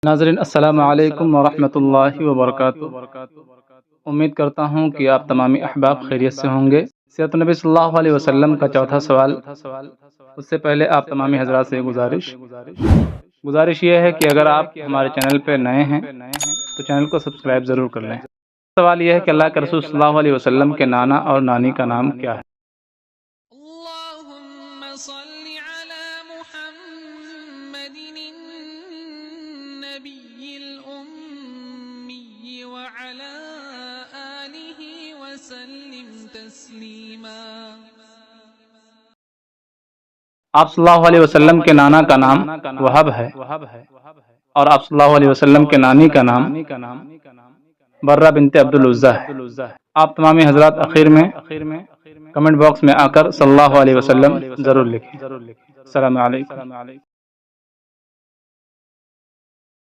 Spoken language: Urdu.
ناظرین السلام علیکم ورحمۃ اللہ وبرکاتہ۔ امید کرتا ہوں کہ آپ تمامی احباب خیریت سے ہوں گے۔ سیرت نبی صلی اللہ علیہ وسلم کا چوتھا سوال، اس سے پہلے آپ تمامی حضرات سے گزارش یہ ہے کہ اگر آپ ہمارے چینل پہ نئے ہیں تو چینل کو سبسکرائب ضرور کر لیں۔ سوال یہ ہے کہ اللہ کے رسول صلی اللہ علیہ وسلم کے نانا اور نانی کا نام کیا ہے؟ اللهم صل على محمد النبي الأمي وعلى آله وسلم تسليما۔ آپ صلی اللہ علیہ وسلم کے نانا کا نام وہب ہے اور آپ صلی اللہ علیہ وسلم کے نانی کا نام برہ بنت عبد العزیٰ ہے۔ آپ تمامی حضرات اخیر میں کمنٹ باکس میں آ کر صلی اللہ علیہ وسلم ضرور لکھیں۔ السلام علیکم۔